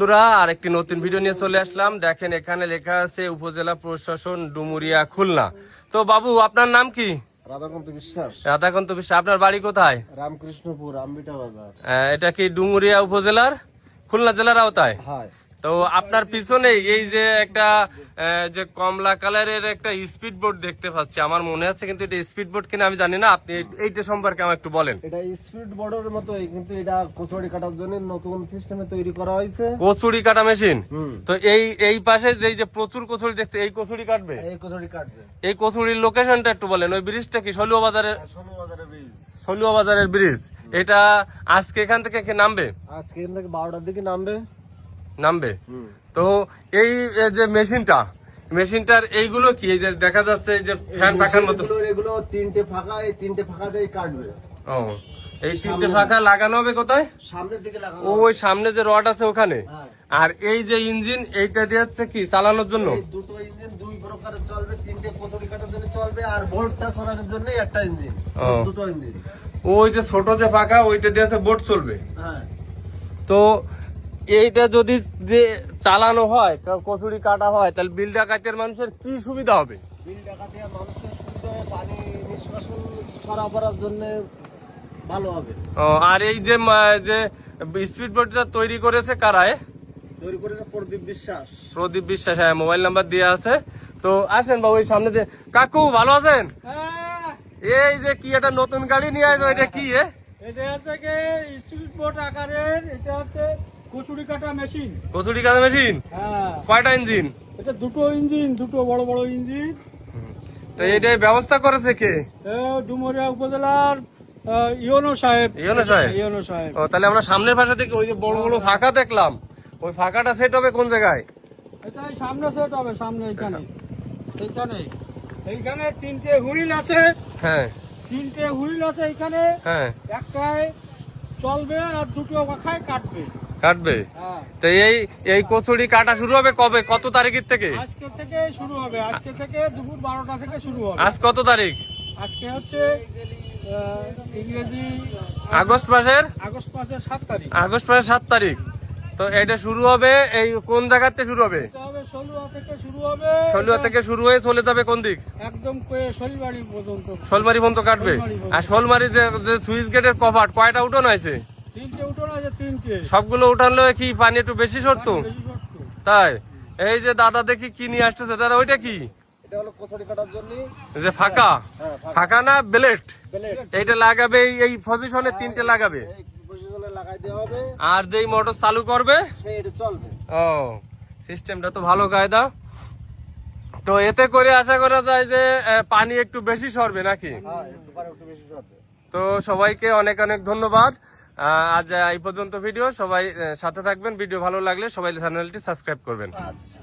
বন্ধুরা, আর একটি নতুন ভিডিও নিয়ে চলে আসলাম। দেখেন এখানে লেখা আছে উপজেলা প্রশাসন ডুমুরিয়া খুলনা। তো বাবু, আপনার নাম কি? রাধাকান্ত বিশ্বাস। রাধাকান্ত বিশ্বাস। আপনার বাড়ি কোথায়? রামকৃষ্ণপুর, আমবিটা বাজার। এটা কি ডুমুরিয়া উপজেলার খুলনা জেলার আওতায়? হ্যাঁ। তো আপনার পিছনে এই যে একটা যে কমলা কালারের একটা স্পিড বোট দেখতে পাচ্ছি, আমার মনে আছে, কিন্তু এটা স্পিড বোট কিনা আমি জানি না। আপনি এইটা সম্পর্কে আমার একটু বলেন। এটা স্পিড বোর্ডের মতোই, কিন্তু এটা কচুরি কাটার জন্য নতুন সিস্টেমে তৈরি করা হয়েছে। কচুরি কাটা মেশিন। তো এই পাশে যে প্রচুর কচুরি দেখতে, এই কচুরি কাটবে? এই কচুরি কাটবে। এই কচুরির লোকেশনটা একটু বলেন। ওই ব্রিজটা কি সলুয়া বাজারের? শনিবাজারের ব্রিজ। সলুয়া বাজারের ব্রিজ। এটা আজকে এখান থেকে কে নামবে? আজকে এখান থেকে 12টার দিকে নামবে। তো এই যে মেশিনটার এইগুলো কি? এই যে দেখা যাচ্ছে এই যে ফ্যান পাখার মতো, এগুলো তিনটে ফাঁকা, এই তিনটে ফাঁকা দিয়ে কাটবে। ও, এই তিনটে ফাঁকা লাগানো হবে কোথায়? সামনের দিকে লাগানো। ওই সামনে যে রড আছে ওখানে। হ্যাঁ। আর এই যে ইঞ্জিন, এইটা দিয়ে হচ্ছে কি চালানোর জন্য? এই দুটো ইঞ্জিন দুই প্রকারের চলবে, তিনটে কচুরি কাটার জন্য চলবে, আর বোর্ডটা সরানোর জন্য একটা ইঞ্জিন। দুটো ইঞ্জিন। ওই যে ছোট যে ফাঁকা, ওইটা দিয়ে হচ্ছে বোট চলবে। হ্যাঁ। তো এইটা যদি যে চালানো হয়, কচুরি কাটা হয়, তাহলে বিল ডাকাতের মানুষের কি সুবিধা হবে? বিল ডাকাতে মানুষের সুবিধা হবে, পানি নিষ্কাশন সরবরাহের জন্য ভালো হবে। ও, আর এই যে স্পিড বোটটা তৈরি করেছে কারা? তৈরি করেছে প্রদীপ বিশ্বাস। প্রদীপ বিশ্বাস। হ্যাঁ, মোবাইল নাম্বার দেওয়া আছে। তো আসেন বাবু, এই সামনে দিয়ে। কাকু, ভালো আছেন? এই যে কি একটা নতুন গাড়ি নিয়ে আসো, এটা কি? এটা হচ্ছে কি স্পিড বোট আকারের, এটা হচ্ছে কচুরি কাটা মেশিন। কচুরি কাটা মেশিন? হ্যাঁ। কয়টা ইঞ্জিন? এটা দুটো ইঞ্জিন, দুটো বড় বড় ইঞ্জিন। তো এইটাই ব্যবস্থা করেছে কে? ডুমুরিয়া উপজেলার ইওনো সাহেব। ইওনো সাহেব। ও, তাহলে আমরা সামনের পাশে থেকে ওই যে বড় বড় ফাঁকা দেখলাম, ওই ফাঁকাটা সেট হবে কোন জায়গায়? এটাই সামনে সেট হবে, সামনে এইখানে তিনটে হুইল আছে। হ্যাঁ। তিনটে হুইল আছে এইখানে। হ্যাঁ। একটায় চলবে আর দুটো পাখায় কাটবে। হ্যাঁ। তো এই কচুরি কাটা শুরু হবে কবে, কত তারিখের থেকে? আজকে থেকে শুরু হবে। আজকে থেকে দুপুর 12টা থেকে শুরু হবে। আজ কত তারিখ? আজকে হচ্ছে ইংরেজি আগস্ট মাসের 7 তারিখ। আগস্ট মাসের 7 তারিখ। তো এটা শুরু হবে এই কোন জায়গাতে শুরু হবে? সলুয়া থেকে শুরু হবে। সলুয়া থেকে শুরু হয়ে চলে যাবে কোন দিক? একদম শোলমারি পর্যন্ত। শোলমারি পর্যন্ত কাটবে। আর শোলমারি যে সুইচ গেটের কভার কয়টা উঠানো আছে? তিনটে উঠানো আছে, তিনটে। সবগুলো উঠানলে কি পানি একটু বেশি সরতো? তাই? এই যে দাদা দেখি কি নিয়ে আসতেছে, দাদা ওইটা কি? এটা হলো কচুরি কাটার জন্য যে ফাঁকা। হ্যাঁ, ফাঁকা না ব্লেড? ব্লেড। এইটা লাগাবে এই পজিশনে তিনটে লাগাবে। এই পজিশনে লাগাই দেওয়া হবে। আর যেই মোটর চালু করবে এটা চলবে। ও, সিস্টেমটা তো ভালো কায়দা। তো এতে করে আশা করা যায় যে পানি একটু বেশি সরবে নাকি? হ্যাঁ, একটু বেশি সরবে। তো সবাইকে অনেক অনেক ধন্যবাদ। আজ এই পর্যন্ত ভিডিও। সবাই সাথে থাকবেন। ভিডিও ভালো লাগলে সবাই চ্যানেলটি সাবস্ক্রাইব করবেন। আচ্ছা।